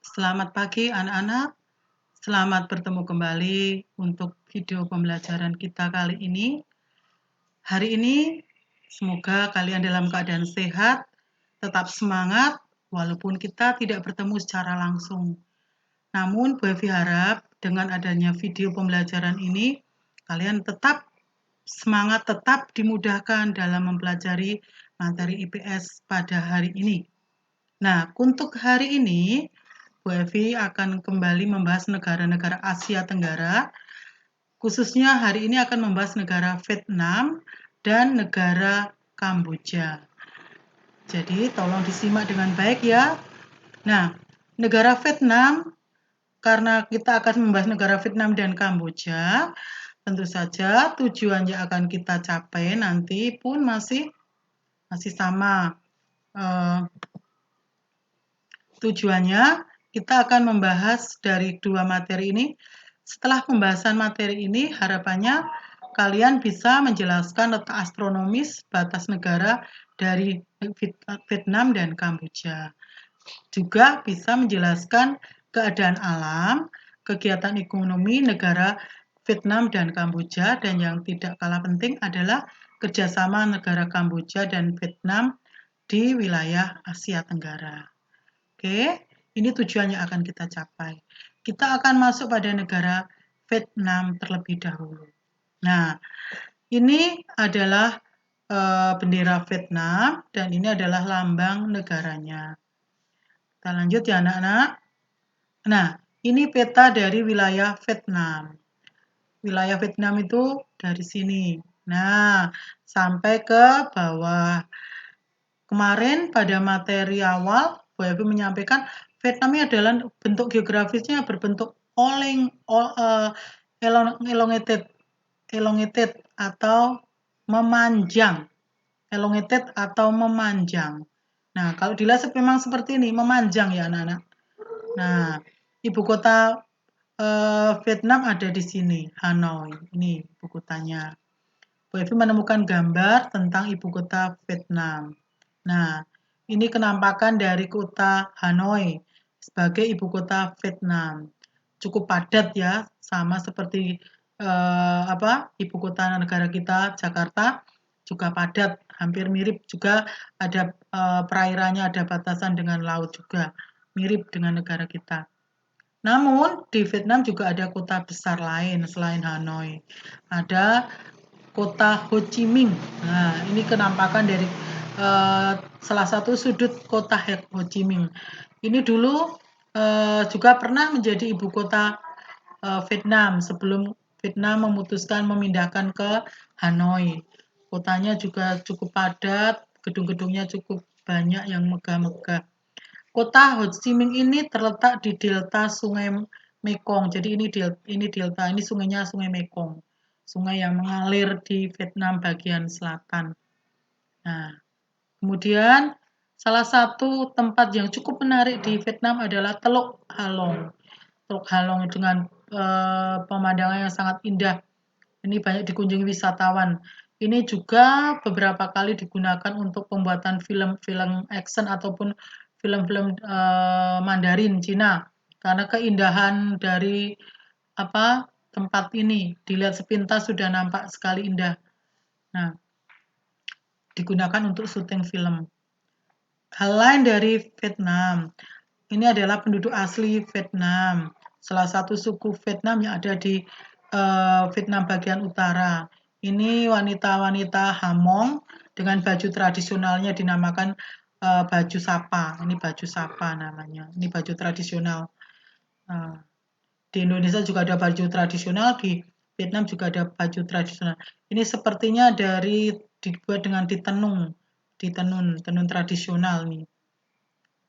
Selamat pagi anak-anak, selamat bertemu kembali untuk video pembelajaran kita kali ini. Hari ini semoga kalian dalam keadaan sehat, tetap semangat walaupun kita tidak bertemu secara langsung. Namun Bu Evi harap dengan adanya video pembelajaran ini, kalian tetap semangat, tetap dimudahkan dalam mempelajari materi IPS pada hari ini. Nah, untuk hari ini Bu Evi akan kembali membahas negara-negara Asia Tenggara. Khususnya hari ini akan membahas negara Vietnam dan negara Kamboja. Jadi tolong disimak dengan baik ya. Nah, negara Vietnam, karena kita akan membahas negara Vietnam dan Kamboja, tentu saja tujuan yang akan kita capai nanti pun masih sama. Tujuannya, kita akan membahas dari dua materi ini. Setelah pembahasan materi ini, harapannya kalian bisa menjelaskan letak astronomis batas negara dari Vietnam dan Kamboja. Juga bisa menjelaskan keadaan alam, kegiatan ekonomi negara Vietnam dan Kamboja, dan yang tidak kalah penting adalah kerjasama negara Kamboja dan Vietnam di wilayah Asia Tenggara. Oke, ini tujuan yang akan kita capai. Kita akan masuk pada negara Vietnam terlebih dahulu. Nah, ini adalah bendera Vietnam dan ini adalah lambang negaranya. Kita lanjut ya anak-anak. Nah, ini peta dari wilayah Vietnam. Wilayah Vietnam itu dari sini. Nah, sampai ke bawah. Kemarin pada materi awal, Bu Evi menyampaikan Vietnam ini adalah bentuk geografisnya berbentuk elongated atau memanjang. Elongated atau memanjang. Nah, kalau dilihat memang seperti ini, memanjang ya anak-anak. Nah, ibu kota Vietnam ada di sini, Hanoi. Ini ibu kotanya. Bu Evi menemukan gambar tentang ibu kota Vietnam. Nah, ini kenampakan dari kota Hanoi sebagai ibu kota Vietnam. Cukup padat ya, sama seperti ibu kota negara kita Jakarta, juga padat, hampir mirip juga ada perairannya, ada batasan dengan laut juga, mirip dengan negara kita. Namun di Vietnam juga ada kota besar lain selain Hanoi. Ada kota Ho Chi Minh. Nah, ini kenampakan dari salah satu sudut kota Ho Chi Minh. Ini dulu juga pernah menjadi ibu kota Vietnam sebelum Vietnam memutuskan memindahkan ke Hanoi. Kotanya juga cukup padat, gedung-gedungnya cukup banyak yang megah-megah. Kota Ho Chi Minh ini terletak di delta Sungai Mekong. Jadi ini delta, ini sungainya Sungai Mekong. Sungai yang mengalir di Vietnam bagian selatan. Nah, kemudian salah satu tempat yang cukup menarik di Vietnam adalah Teluk Halong. Teluk Halong dengan pemandangan yang sangat indah. Ini banyak dikunjungi wisatawan. Ini juga beberapa kali digunakan untuk pembuatan film-film action ataupun film-film Mandarin Cina. Karena keindahan dari tempat ini dilihat sepintas sudah nampak sekali indah. Nah, digunakan untuk syuting film. Hal lain dari Vietnam, ini adalah penduduk asli Vietnam, salah satu suku Vietnam yang ada di Vietnam bagian utara. Ini wanita-wanita Hamong dengan baju tradisionalnya dinamakan baju sapa. Ini baju sapa namanya. Ini baju tradisional. Di Indonesia juga ada baju tradisional, di Vietnam juga ada baju tradisional. Ini sepertinya dibuat dengan tenun tradisional nih.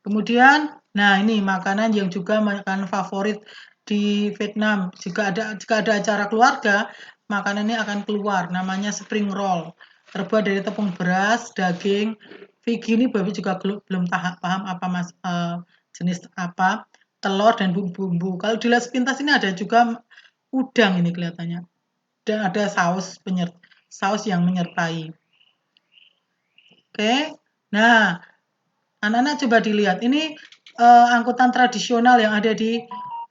Kemudian, nah ini makanan yang juga makanan favorit di Vietnam. Jika ada acara keluarga, makanan ini akan keluar, namanya spring roll. Terbuat dari tepung beras, daging, Vicky ini Bapak juga belum paham apa jenis apa, telur dan bumbu-bumbu. Kalau dilihat sepintas ini ada juga udang ini kelihatannya. Dan ada saus yang menyertai. Oke. Nah, anak-anak coba dilihat. Ini angkutan tradisional yang ada di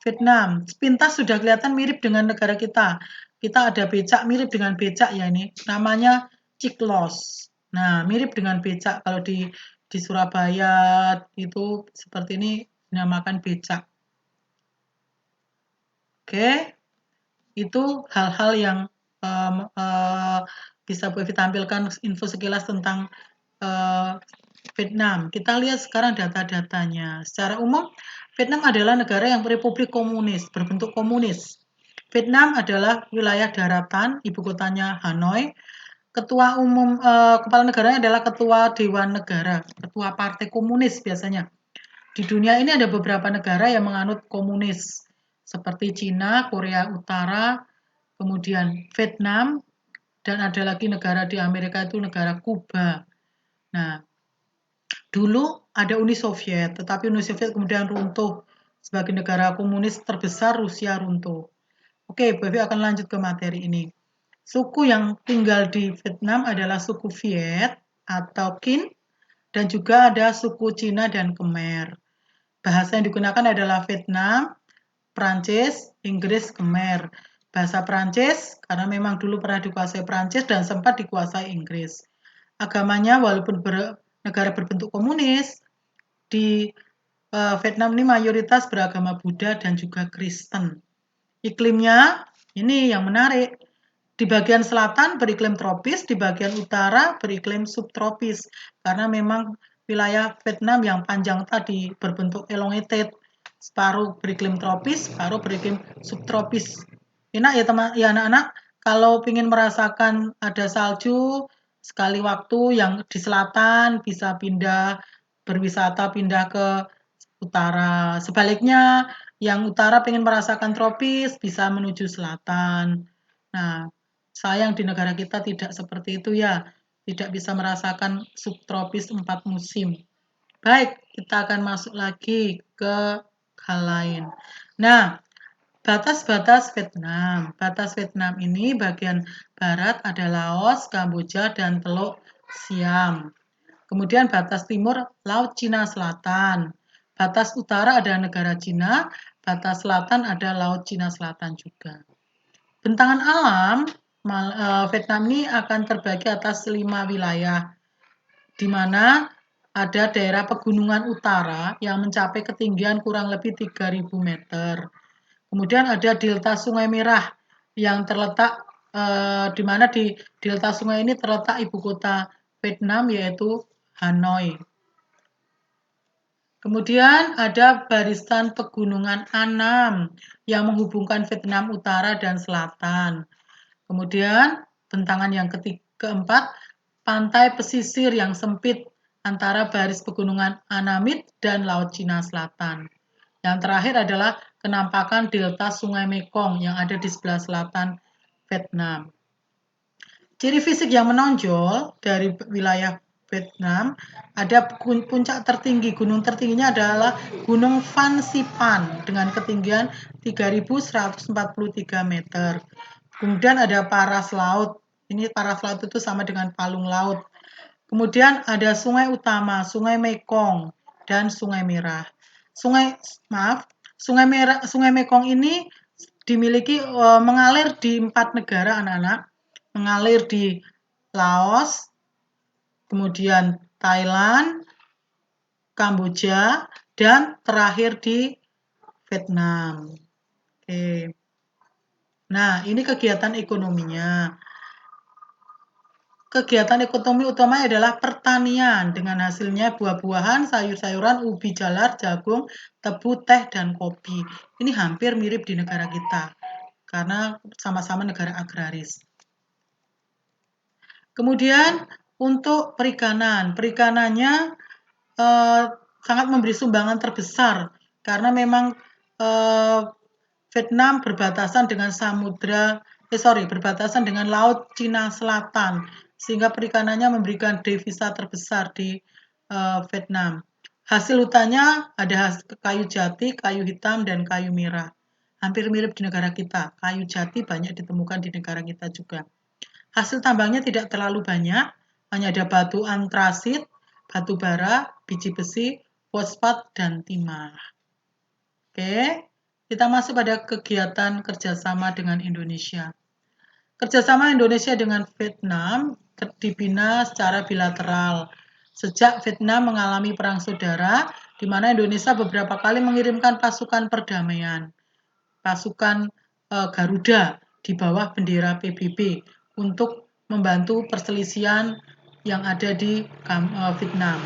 Vietnam. Sepintas sudah kelihatan mirip dengan negara kita. Kita ada becak mirip dengan becak ya ini. Namanya Ciklos. Nah, mirip dengan becak kalau di Surabaya itu seperti ini dinamakan becak. Oke, itu hal-hal yang bisa Bovi tampilkan info sekilas tentang Vietnam. Kita lihat sekarang data-datanya. Secara umum, Vietnam adalah negara yang republik komunis, berbentuk komunis. Vietnam adalah wilayah daratan, ibu kotanya Hanoi. Kepala negaranya adalah ketua Dewan Negara, ketua Partai Komunis biasanya. Di dunia ini ada beberapa negara yang menganut komunis, seperti Cina, Korea Utara, kemudian Vietnam, dan ada lagi negara di Amerika itu negara Kuba. Nah, dulu ada Uni Soviet, tetapi Uni Soviet kemudian runtuh sebagai negara komunis terbesar. Rusia runtuh. Oke, Bovi akan lanjut ke materi ini. Suku yang tinggal di Vietnam adalah suku Viet atau Kin, dan juga ada suku Cina dan Khmer. Bahasa yang digunakan adalah Vietnam, Prancis, Inggris, Khmer. Bahasa Prancis karena memang dulu pernah dikuasai Prancis dan sempat dikuasai Inggris. Agamanya walaupun negara berbentuk komunis, di Vietnam ini mayoritas beragama Buddha dan juga Kristen. Iklimnya ini yang menarik. Di bagian selatan beriklim tropis, di bagian utara beriklim subtropis. Karena memang wilayah Vietnam yang panjang tadi berbentuk elongated, separuh beriklim tropis, separuh beriklim subtropis. Enak ya teman, ya anak-anak, kalau ingin merasakan ada salju sekali waktu yang di selatan bisa pindah berwisata pindah ke utara. Sebaliknya yang utara pengen merasakan tropis bisa menuju selatan. Nah, sayang di negara kita tidak seperti itu ya. Tidak bisa merasakan subtropis 4 musim. Baik, kita akan masuk lagi ke hal lain. Nah, batas-batas Vietnam. Batas Vietnam ini bagian barat ada Laos, Kamboja, dan Teluk Siam. Kemudian batas timur Laut Cina Selatan. Batas utara ada negara Cina, batas selatan ada Laut Cina Selatan juga. Bentangan alam Vietnam ini akan terbagi atas 5 wilayah, di mana ada daerah pegunungan utara yang mencapai ketinggian kurang lebih 3.000 meter. Kemudian ada delta Sungai Merah yang terletak di mana di delta sungai ini terletak ibu kota Vietnam yaitu Hanoi. Kemudian ada barisan pegunungan Annam yang menghubungkan Vietnam Utara dan Selatan. Kemudian bentangan yang keempat, pantai pesisir yang sempit antara baris pegunungan Annamite dan Laut Cina Selatan. Yang terakhir adalah kenampakan delta Sungai Mekong yang ada di sebelah selatan Vietnam. Ciri fisik yang menonjol dari wilayah Vietnam ada puncak tertinggi, gunung tertingginya adalah Gunung Phan Xipang dengan ketinggian 3.143 meter. Kemudian ada paras laut. Ini paras laut itu sama dengan palung laut. Kemudian ada sungai utama, Sungai Mekong dan Sungai Merah. Sungai Mekong ini dimiliki mengalir di 4 negara anak-anak. Mengalir di Laos, kemudian Thailand, Kamboja, dan terakhir di Vietnam. Oke. Nah, ini kegiatan ekonominya. Kegiatan ekonomi utamanya adalah pertanian dengan hasilnya buah-buahan, sayur-sayuran, ubi jalar, jagung, tebu, teh, dan kopi. Ini hampir mirip di negara kita karena sama-sama negara agraris. Kemudian untuk perikanan, perikanannya sangat memberi sumbangan terbesar karena memang Vietnam berbatasan dengan berbatasan dengan Laut Cina Selatan, sehingga perikanannya memberikan devisa terbesar di Vietnam. Hasil hutannya ada kayu jati, kayu hitam, dan kayu merah. Hampir mirip di negara kita. Kayu jati banyak ditemukan di negara kita juga. Hasil tambangnya tidak terlalu banyak, hanya ada batu antrasit, batu bara, biji besi, fosfat, dan timah. Oke, kita masuk pada kegiatan kerjasama dengan Indonesia. Kerjasama Indonesia dengan Vietnam dibina secara bilateral. Sejak Vietnam mengalami perang saudara, di mana Indonesia beberapa kali mengirimkan pasukan perdamaian, pasukan Garuda di bawah bendera PBB untuk membantu perselisihan yang ada di Vietnam.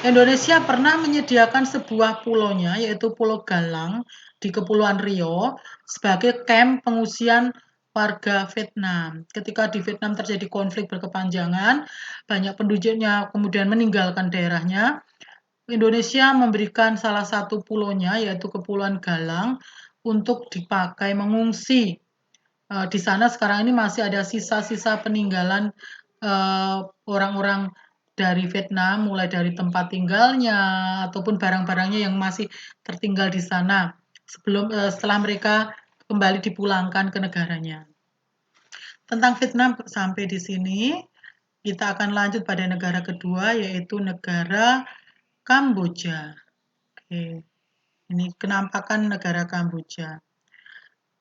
Indonesia pernah menyediakan sebuah pulaunya, yaitu Pulau Galang di Kepulauan Riau, sebagai kamp pengungsian warga Vietnam. Ketika di Vietnam terjadi konflik berkepanjangan, banyak penduduknya kemudian meninggalkan daerahnya. Indonesia memberikan salah satu pulaunya, yaitu Kepulauan Galang, untuk dipakai mengungsi. Di sana sekarang ini masih ada sisa-sisa peninggalan orang-orang dari Vietnam, mulai dari tempat tinggalnya ataupun barang-barangnya yang masih tertinggal di sana setelah mereka kembali dipulangkan ke negaranya. Tentang Vietnam sampai di sini, kita akan lanjut pada negara kedua, yaitu negara Kamboja. Oke, ini kenampakan negara Kamboja.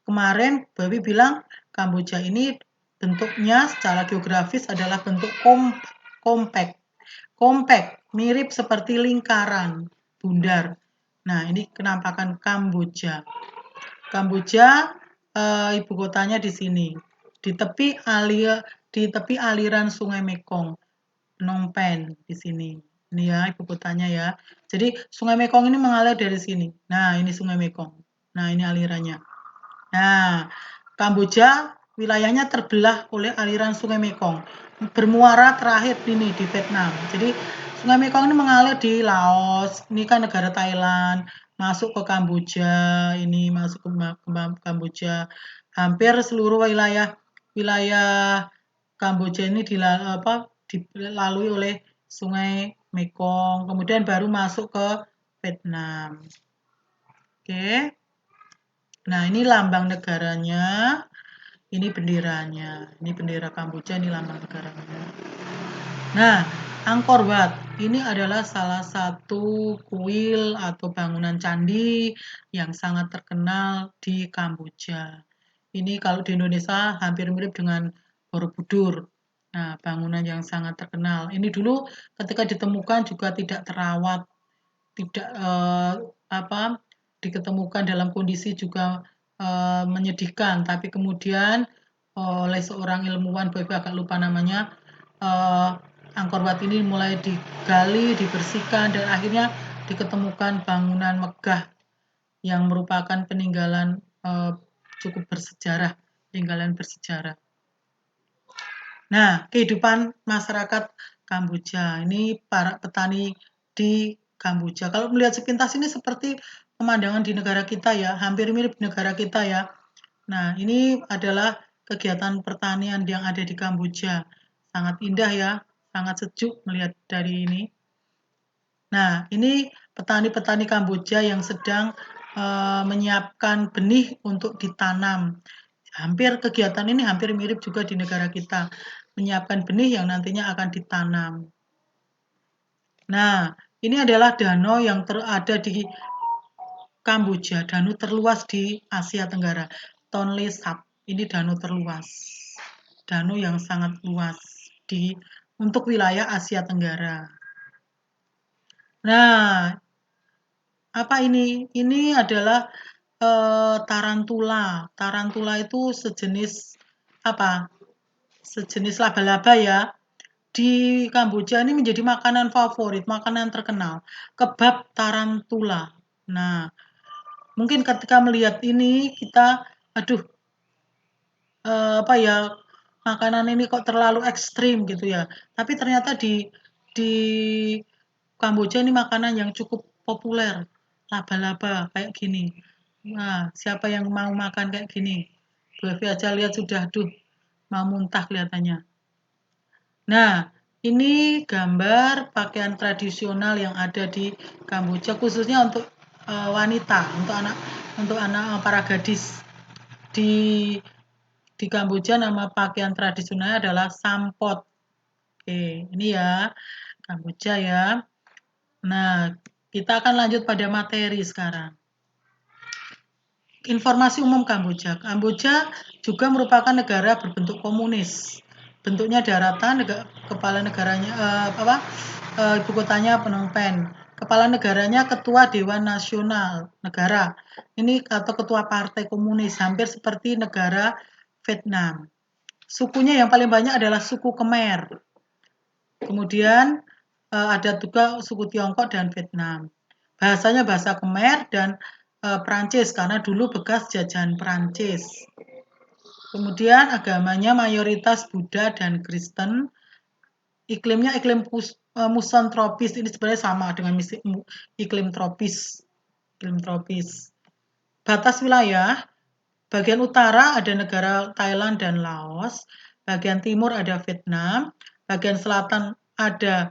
Kemarin Bawi bilang Kamboja ini bentuknya secara geografis adalah bentuk kompak. Kompak, mirip seperti lingkaran, bundar. Nah, ini kenampakan Kamboja. Kamboja ibu kotanya di sini. Di tepi aliran Sungai Mekong. Phnom Penh di sini. Ini ya ibu kotanya ya. Jadi Sungai Mekong ini mengalir dari sini. Nah, ini Sungai Mekong. Nah, ini alirannya. Nah, Kamboja wilayahnya terbelah oleh aliran Sungai Mekong. Bermuara terakhir ini di Vietnam. Jadi Sungai Mekong ini mengalir di Laos, ini kan negara Thailand, masuk ke Kamboja, ini masuk ke Kamboja. Hampir seluruh wilayah Kamboja ini dilalui oleh Sungai Mekong, kemudian baru masuk ke Vietnam. Oke. Nah, ini lambang negaranya, ini benderanya. Ini bendera Kamboja, ini lambang negaranya. Nah, Angkor Wat ini adalah salah satu kuil atau bangunan candi yang sangat terkenal di Kamboja. Ini kalau di Indonesia hampir mirip dengan Borobudur. Nah, bangunan yang sangat terkenal. Ini dulu ketika ditemukan juga tidak terawat, tidak diketemukan dalam kondisi juga menyedihkan, tapi kemudian oleh seorang ilmuwan, Boy agak lupa namanya, Angkor Wat ini mulai digali, dibersihkan, dan akhirnya diketemukan bangunan megah yang merupakan peninggalan cukup bersejarah, peninggalan bersejarah. Nah, kehidupan masyarakat Kamboja, ini para petani di Kamboja. Kalau melihat sepintas ini seperti pemandangan di negara kita ya, hampir mirip negara kita ya. Nah, ini adalah kegiatan pertanian yang ada di Kamboja. Sangat indah ya, sangat sejuk melihat dari ini. Nah, ini petani-petani Kamboja yang sedang menyiapkan benih untuk ditanam. Kegiatan ini hampir mirip juga di negara kita, menyiapkan benih yang nantinya akan ditanam. Nah, ini adalah danau yang ada di Kamboja, danau terluas di Asia Tenggara. Tonle Sap, ini danau terluas. Danau yang sangat luas untuk wilayah Asia Tenggara. Nah, apa ini? Ini adalah tarantula. Tarantula itu sejenis sejenis laba-laba ya. Di Kamboja ini menjadi makanan favorit, makanan terkenal, kebab tarantula. Nah, mungkin ketika melihat ini kita, aduh, makanan ini kok terlalu ekstrim gitu ya. Tapi ternyata di Kamboja ini makanan yang cukup populer, laba-laba kayak gini. Nah, siapa yang mau makan kayak gini? Bu Evi aja lihat sudah, mau muntah kelihatannya. Nah, ini gambar pakaian tradisional yang ada di Kamboja, khususnya untuk wanita, untuk anak para gadis. Di Kamboja nama pakaian tradisionalnya adalah sampot. Oke, ini ya Kamboja ya. Nah, Kita akan lanjut pada materi sekarang. Informasi umum Kamboja. Kamboja juga merupakan negara berbentuk komunis. Bentuknya daratan, kepala negaranya ibu kotanya Phnom Penh. Kepala negaranya Ketua Dewan Nasional Negara. Ini atau Ketua Partai Komunis, hampir seperti negara Vietnam. Sukunya yang paling banyak adalah suku Khmer. Kemudian ada juga suku Tiongkok dan Vietnam. Bahasanya bahasa Khmer dan Perancis karena dulu bekas jajahan Perancis. Kemudian agamanya mayoritas Buddha dan Kristen. Iklimnya iklim muson tropis. Ini sebenarnya sama dengan iklim tropis. Iklim tropis. Batas wilayah, bagian utara ada negara Thailand dan Laos, bagian timur ada Vietnam, bagian selatan ada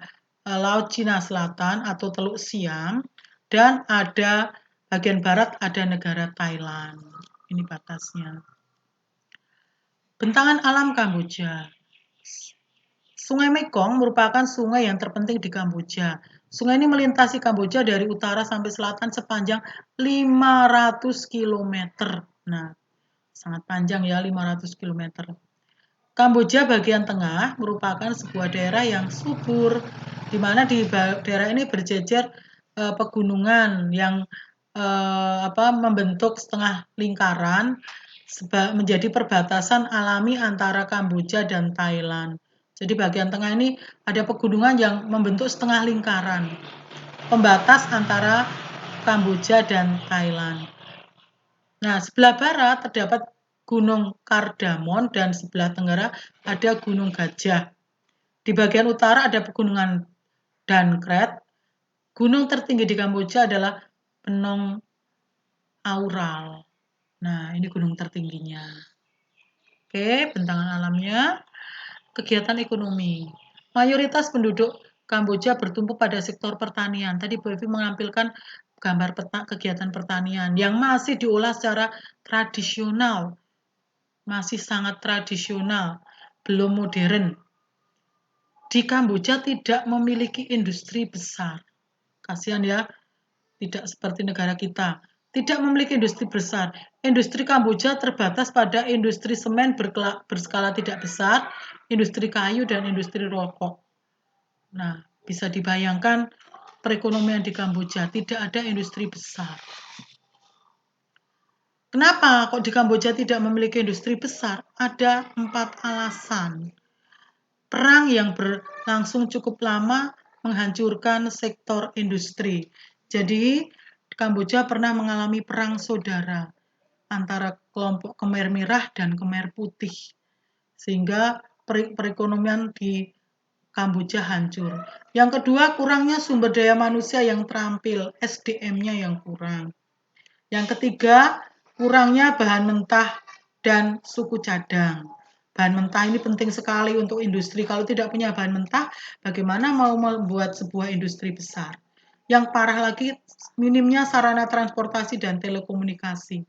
Laut Cina Selatan atau Teluk Siam, dan ada bagian barat ada negara Thailand. Ini batasnya. Bentangan alam Kamboja. Sungai Mekong merupakan sungai yang terpenting di Kamboja. Sungai ini melintasi Kamboja dari utara sampai selatan sepanjang 500 km. Nah, sangat panjang ya, 500 km. Kamboja bagian tengah merupakan sebuah daerah yang subur, di mana di daerah ini berjejer pegunungan yang membentuk setengah lingkaran menjadi perbatasan alami antara Kamboja dan Thailand. Jadi bagian tengah ini ada pegunungan yang membentuk setengah lingkaran, pembatas antara Kamboja dan Thailand. Nah, sebelah barat terdapat Gunung Kardamon dan sebelah tenggara ada Gunung Gajah. Di bagian utara ada pegunungan Dankret. Gunung tertinggi di Kamboja adalah Penong Aural. Nah, ini gunung tertingginya. Oke, bentangan alamnya. Kegiatan ekonomi. Mayoritas penduduk Kamboja bertumpu pada sektor pertanian. Tadi Bu Evi menampilkan gambar kegiatan pertanian yang masih diolah secara tradisional. Masih sangat tradisional, belum modern. Di Kamboja tidak memiliki industri besar. Kasihan ya, tidak seperti negara kita. Tidak memiliki industri besar. Industri Kamboja terbatas pada industri semen berskala tidak besar, industri kayu, dan industri rokok. Nah, bisa dibayangkan perekonomian di Kamboja tidak ada industri besar. Kenapa kok di Kamboja tidak memiliki industri besar? Ada 4 alasan. Perang yang berlangsung cukup lama menghancurkan sektor industri. Jadi, Kamboja pernah mengalami perang saudara antara kelompok Khmer Merah dan Khmer Putih. Sehingga perekonomian di Kamboja hancur. Yang kedua, kurangnya sumber daya manusia yang terampil, SDM-nya yang kurang. Yang ketiga, kurangnya bahan mentah dan suku cadang. Bahan mentah ini penting sekali untuk industri. Kalau tidak punya bahan mentah, bagaimana mau membuat sebuah industri besar? Yang parah lagi, minimnya sarana transportasi dan telekomunikasi.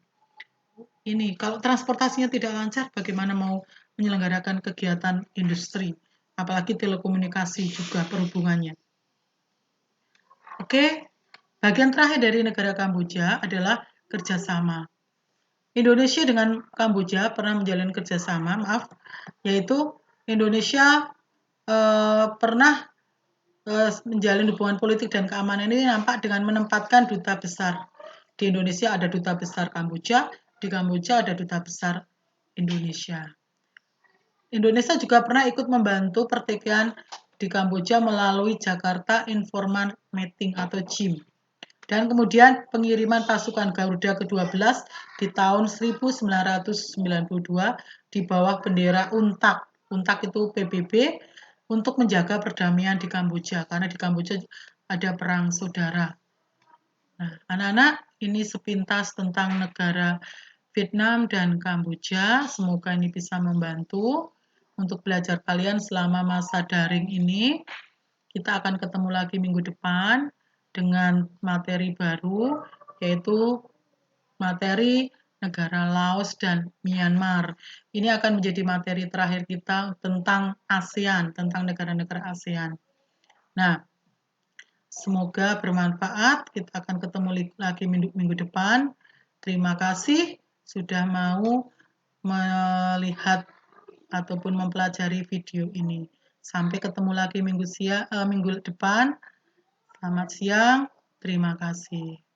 Ini, kalau transportasinya tidak lancar, bagaimana mau menyelenggarakan kegiatan industri? Apalagi telekomunikasi juga perhubungannya. Oke, bagian terakhir dari negara Kamboja adalah kerjasama. Indonesia dengan Kamboja pernah menjalin kerjasama, yaitu Indonesia pernah menjalin hubungan politik dan keamanan ini nampak dengan menempatkan duta besar. Di Indonesia ada duta besar Kamboja, di Kamboja ada duta besar Indonesia. Indonesia juga pernah ikut membantu pertikaian di Kamboja melalui Jakarta Informant Meeting atau JIM. Dan kemudian pengiriman pasukan Garuda ke-12 di tahun 1992 di bawah bendera UNTAC. UNTAC itu PBB untuk menjaga perdamaian di Kamboja karena di Kamboja ada perang saudara. Nah, anak-anak, ini sepintas tentang negara Vietnam dan Kamboja. Semoga ini bisa membantu untuk belajar kalian selama masa daring ini. Kita akan ketemu lagi minggu depan dengan materi baru, yaitu materi negara Laos dan Myanmar. Ini akan menjadi materi terakhir kita tentang ASEAN, tentang negara-negara ASEAN. Nah, Semoga bermanfaat. Kita akan ketemu lagi minggu depan. Terima kasih sudah mau melihat ataupun mempelajari video ini. Sampai ketemu lagi minggu depan. Selamat siang. Terima kasih.